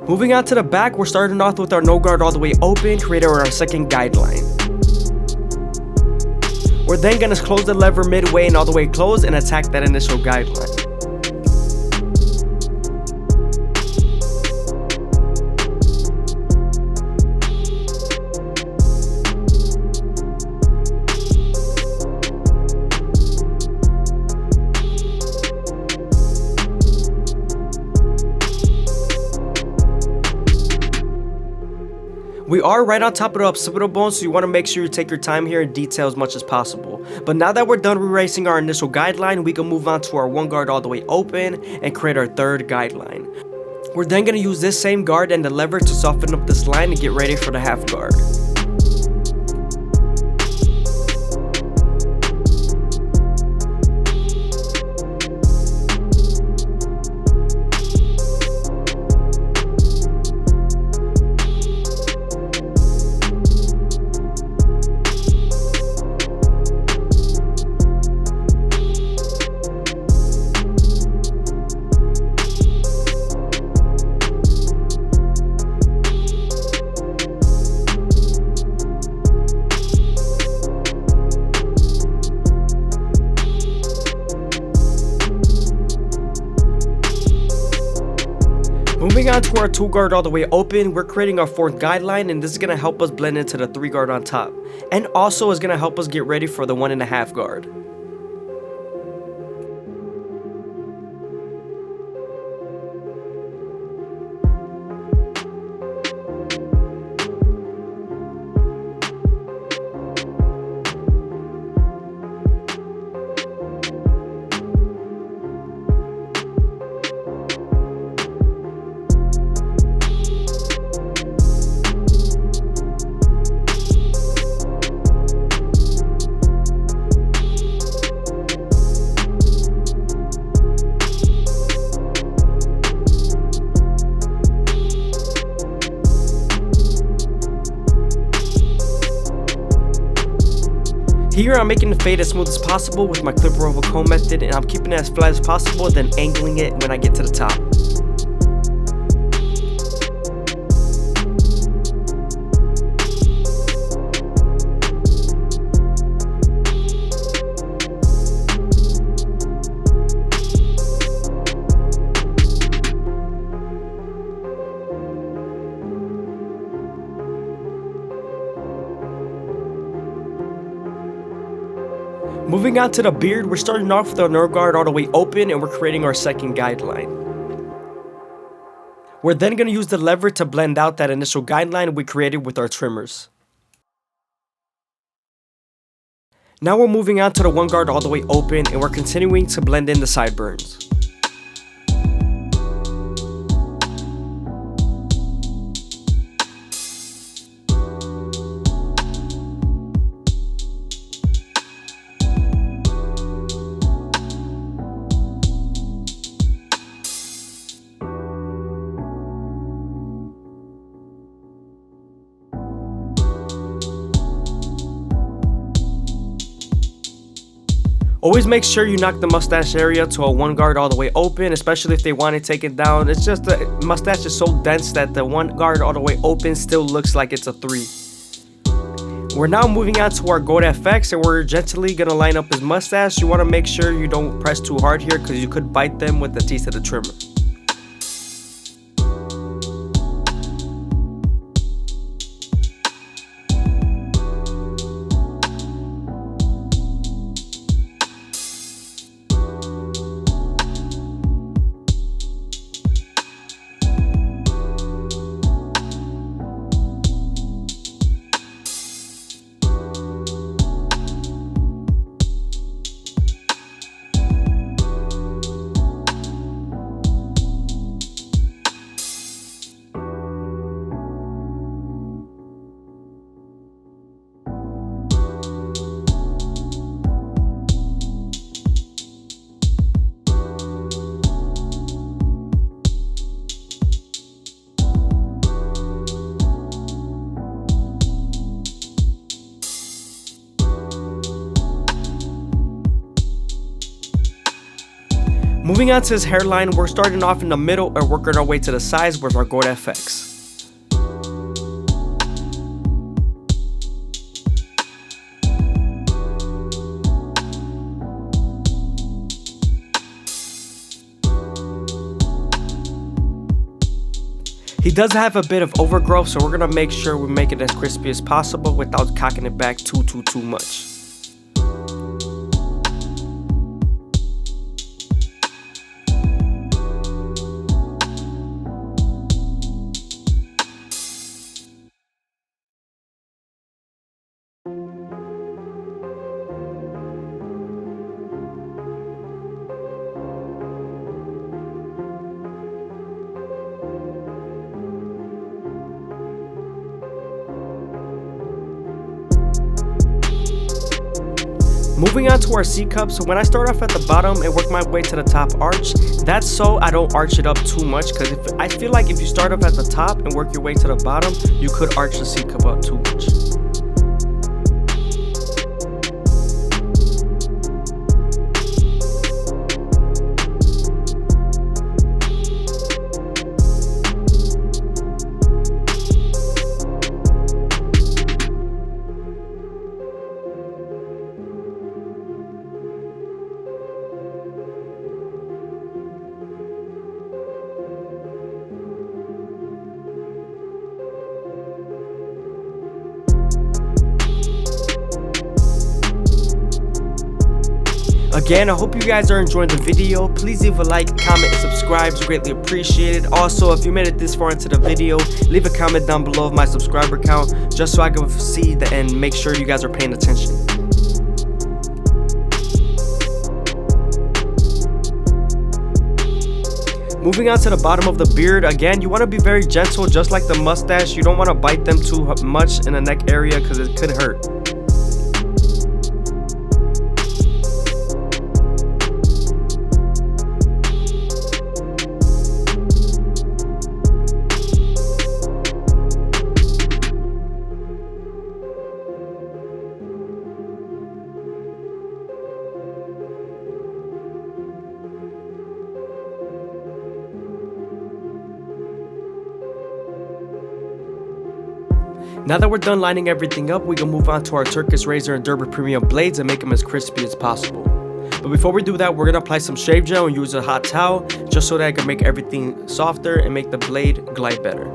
Moving on to the back, we're starting off with our no guard all the way open, creating our second guideline. We're then going to close the lever midway and all the way closed and attack that initial guideline. We are right on top of the occipital bone, so you want to make sure you take your time here and detail as much as possible. But now that we're done erasing our initial guideline, we can move on to our one guard all the way open and create our third guideline. We're then going to use this same guard and the lever to soften up this line and get ready for the half guard. Moving on to our 2 guard all the way open, we're creating our 4th guideline, and this is going to help us blend into the 3 guard on top, and also is going to help us get ready for the 1.5 guard. Here I'm making the fade as smooth as possible with my clipper over comb method, and I'm keeping it as flat as possible, then angling it when I get to the top. Moving on to the beard, we're starting off with our nerve guard all the way open and we're creating our second guideline. We're then going to use the lever to blend out that initial guideline we created with our trimmers. Now we're moving on to the 1 guard all the way open and we're continuing to blend in the sideburns. Always make sure you knock the mustache area to a 1 guard all the way open, especially if they want it taken down. It's just the mustache is so dense that the 1 guard all the way open still looks like it's a 3. We're now moving on to our gold FX and we're gently going to line up his mustache. You want to make sure you don't press too hard here because you could bite them with the teeth of the trimmer. Moving on to his hairline, we're starting off in the middle and working our way to the sides with our gold FX. He does have a bit of overgrowth, so we're gonna make sure we make it as crispy as possible without cocking it back too much. Moving on to our C cup, so when I start off at the bottom and work my way to the top arch, that's so I don't arch it up too much, because I feel like if you start off at the top and work your way to the bottom, you could arch the C cup up too much. Again, I hope you guys are enjoying the video. Please leave a like, comment, and subscribe. It's greatly appreciated. Also, if you made it this far into the video, leave a comment down below of my subscriber count, just so I can see and make sure you guys are paying attention. Moving on to the bottom of the beard, again, you want to be very gentle, just like the mustache. You don't want to bite them too much in the neck area because it could hurt. Now that we're done lining everything up, we can move on to our Turkish razor and Derby Premium blades and make them as crispy as possible. But before we do that, we're gonna apply some shave gel and use a hot towel, just so that I can make everything softer and make the blade glide better.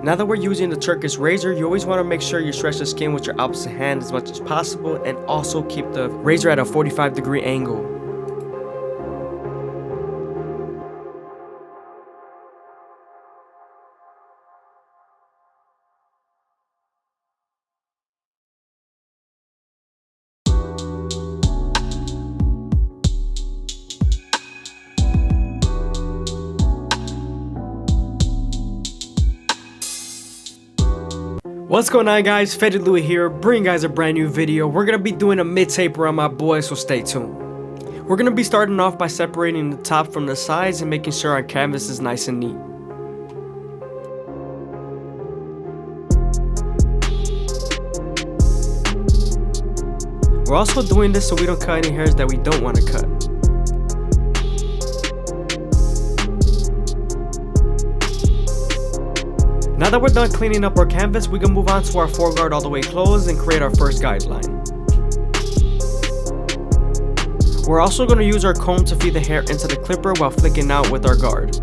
Now that we're using the Turkish razor, you always want to make sure you stretch the skin with your opposite hand as much as possible, and also keep the razor at a 45-degree angle. What's going on, guys? FadeitLuie here, bringing you guys a brand new video. We're gonna be doing a mid-taper on my boy, so stay tuned. We're gonna be starting off by separating the top from the sides and making sure our canvas is nice and neat. We're also doing this so we don't cut any hairs that we don't want to cut. Now that we're done cleaning up our canvas, we can move on to our foreguard all the way closed and create our first guideline. We're also going to use our comb to feed the hair into the clipper while flicking out with our guard.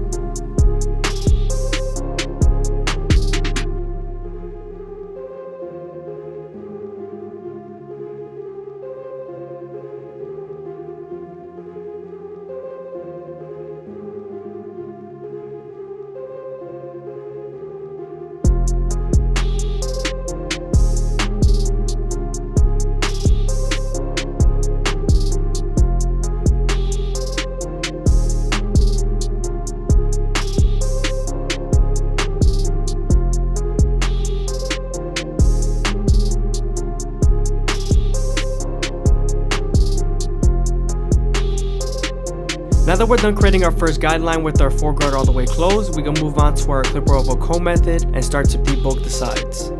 Now that we're done creating our first guideline with our foreguard all the way closed, we can move on to our clipper oval comb method and start to debulk the sides.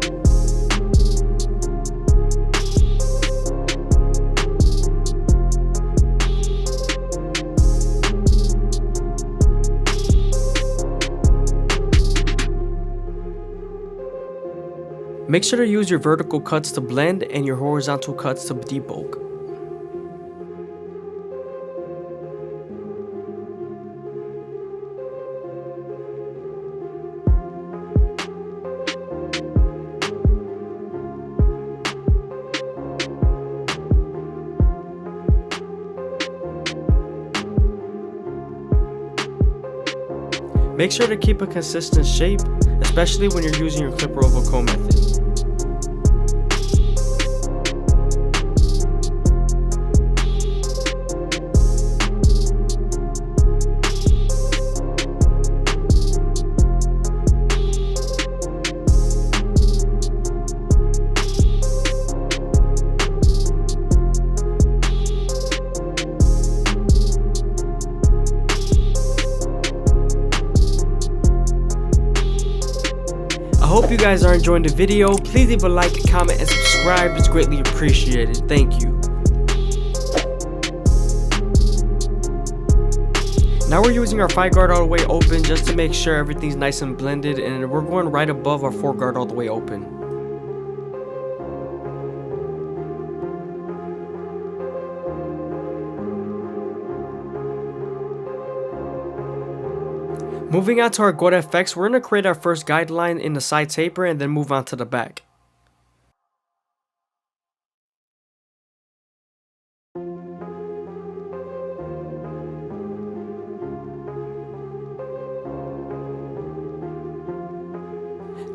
Make sure to use your vertical cuts to blend and your horizontal cuts to debulk. Make sure to keep a consistent shape, especially when you're using your clipper oval comb method. I hope you guys are enjoying the video. Please leave a like, comment, and subscribe. It's greatly appreciated. Thank you. Now we're using our FadeitLuie all the way open just to make sure everything's nice and blended, and we're going right above our foreguard all the way open. Moving on to our gold effects, we're going to create our first guideline in the side taper and then move on to the back.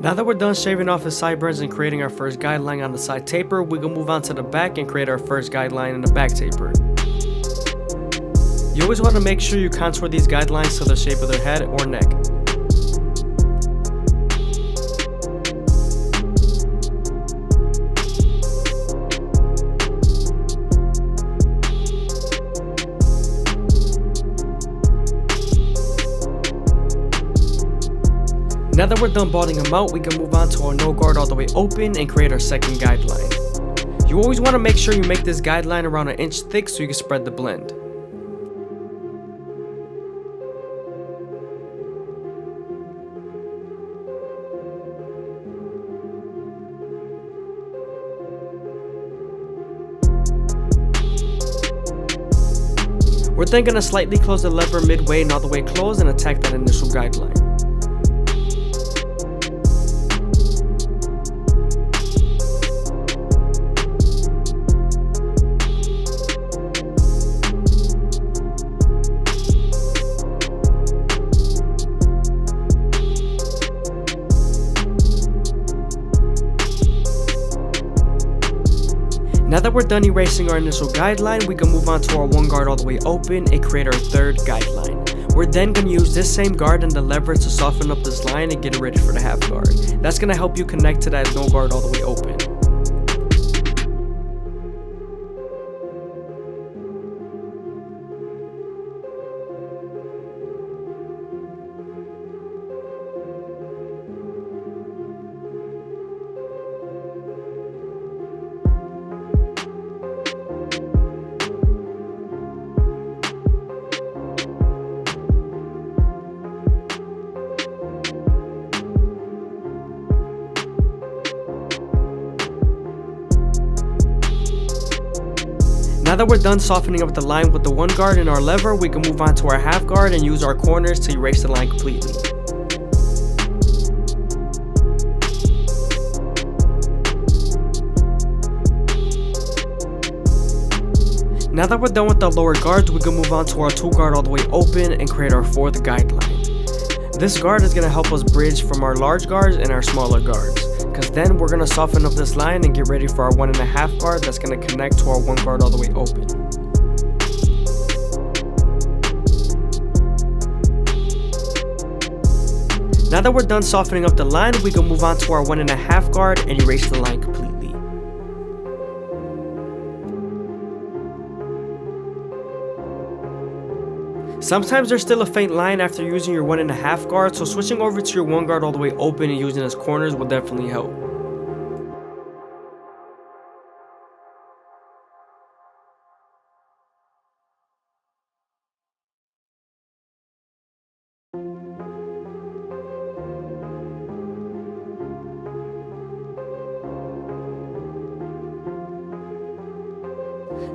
Now that we're done shaving off the sideburns and creating our first guideline on the side taper, we can move on to the back and create our first guideline in the back taper. You always want to make sure you contour these guidelines to the shape of their head or neck. Now that we're done balding them out, we can move on to our no guard all the way open and create our second guideline. You always want to make sure you make this guideline around 1 inch thick so you can spread the blend. We're then going to slightly close the lever midway and all the way close and attack that initial guideline. Now that we're done erasing our initial guideline, we can move on to our one guard all the way open and create our third guideline. We're then going to use this same guard and the lever to soften up this line and get it ready for the half guard. That's going to help you connect to that no guard all the way open. Now that we're done softening up the line with the one guard and our lever, we can move on to our half guard and use our corners to erase the line completely. Now that we're done with the lower guards, we can move on to our two guard all the way open and create our fourth guideline. This guard is going to help us bridge from our large guards and our smaller guards, because then we're going to soften up this line and get ready for our 1.5 guard that's going to connect to our one guard all the way open. Now that we're done softening up the line, we can move on to our 1.5 guard and erase the line completely. Sometimes there's still a faint line after using your 1.5 guard, so switching over to your 1 guard all the way open and using as corners will definitely help.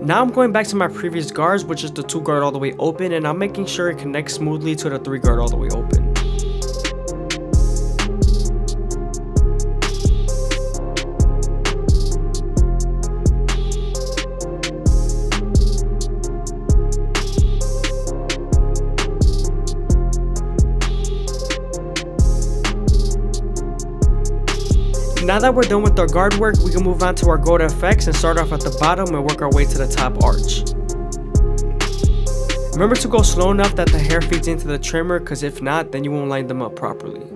Now I'm going back to my previous guards, which is the 2 guard all the way open, and I'm making sure it connects smoothly to the 3 guard all the way open. Now that we're done with our guard work, we can move on to our gold effects and start off at the bottom and work our way to the top arch. Remember to go slow enough that the hair feeds into the trimmer, because if not, then you won't line them up properly.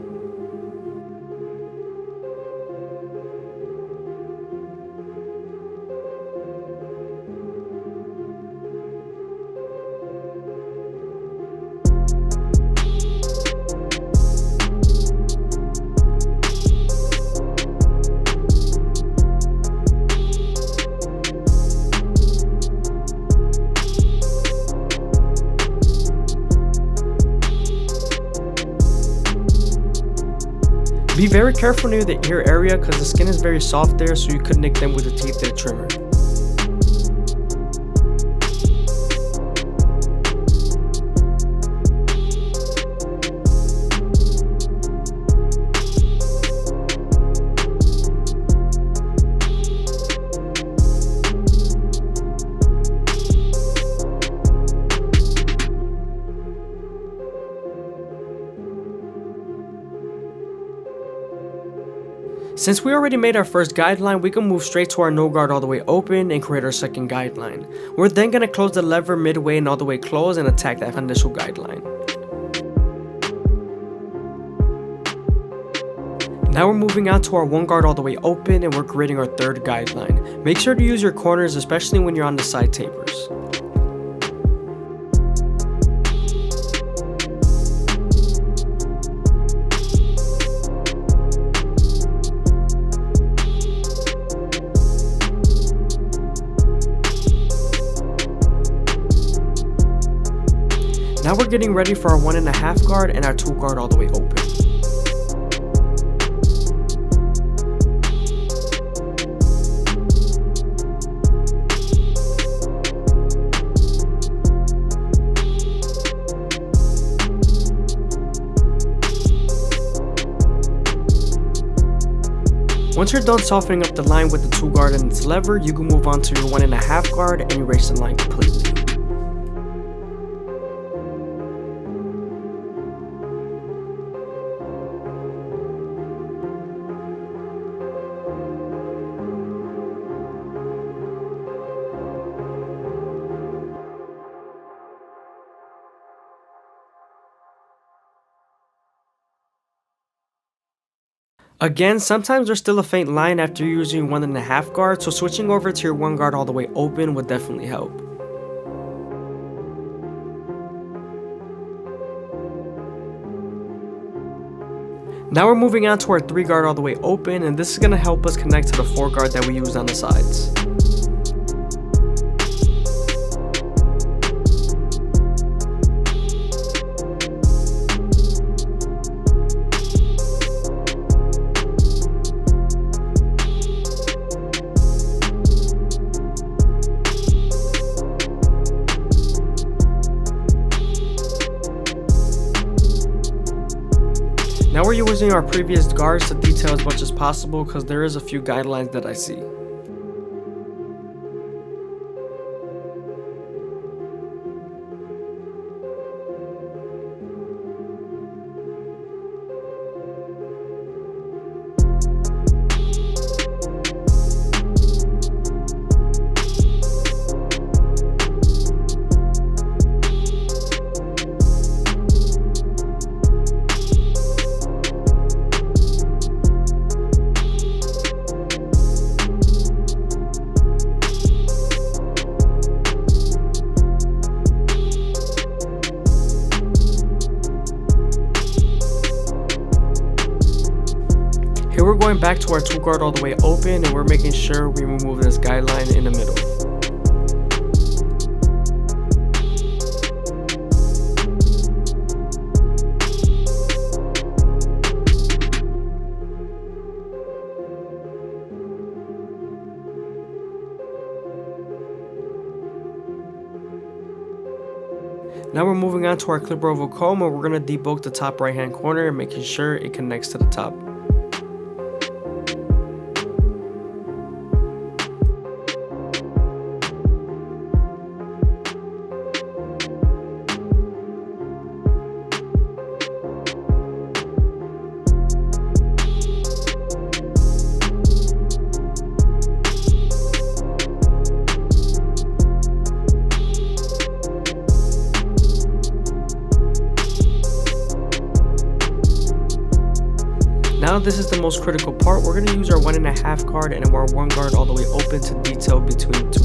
Be very careful near the ear area because the skin is very soft there, so you could nick them with the teeth of the trimmer. Since we already made our first guideline, we can move straight to our no guard all the way open and create our second guideline. We're then going to close the lever midway and all the way close and attack that initial guideline. Now we're moving on to our 1 guard all the way open and we're creating our third guideline. Make sure to use your corners, especially when you're on the side tapers. Now we're getting ready for our 1.5 guard and our 2 guard all the way open. Once you're done softening up the line with the 2 guard and its lever, you can move on to your 1.5 guard and erase the line completely. Again, sometimes there's still a faint line after using 1.5 guard, so switching over to your 1 guard all the way open would definitely help. Now we're moving on to our 3 guard all the way open, and this is going to help us connect to the 4 guard that we used on the sides. Now we're using our previous guards to detail as much as possible because there is a few guidelines that I see. Here we're going back to our tool guard all the way open, and we're making sure we remove this guideline in the middle. Now we're moving on to our clipper oval comb, and we're going to debulk the top right hand corner and making sure it connects to the top. Now this is the most critical part. We're going to use our 1.5 guard and our 1 guard all the way open to detail between the two.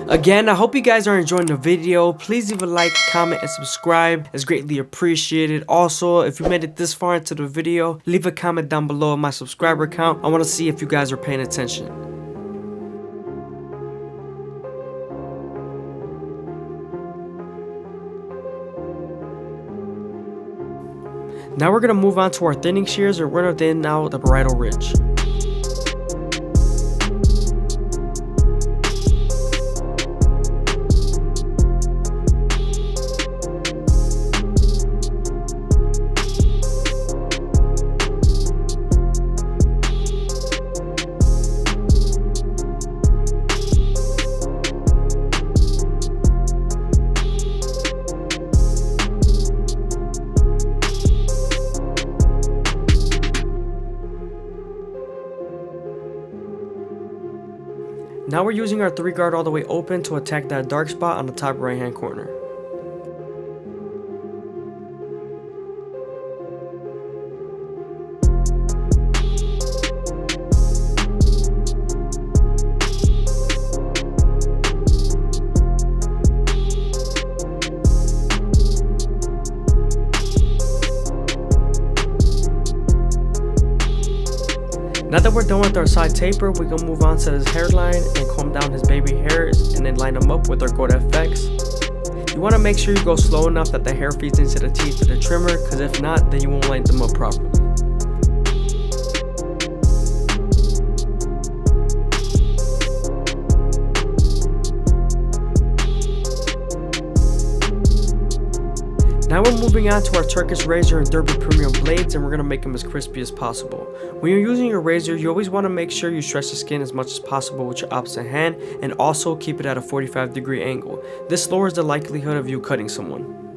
Again, I hope you guys are enjoying the video. Please leave a like, comment, and subscribe. It's greatly appreciated. Also, if you made it this far into the video, leave a comment down below on my subscriber count. I want to see if you guys are paying attention. Now we're going to move on to our thinning shears, and we're going to thin out the bridle ridge. Now we're using our 3 guard all the way open to attack that dark spot on the top right hand corner. Now that we're done with our side taper, we're going to move on to his hairline and comb down his baby hairs and then line them up with our Gold FX. You want to make sure you go slow enough that the hair feeds into the teeth of the trimmer, because if not, then you won't line them up properly. Now we're moving on to our Turkish razor and Derby premium blades, and we're going to make them as crispy as possible. When you're using your razor, you always want to make sure you stretch the skin as much as possible with your opposite hand, and also keep it at a 45-degree angle. This lowers the likelihood of you cutting someone.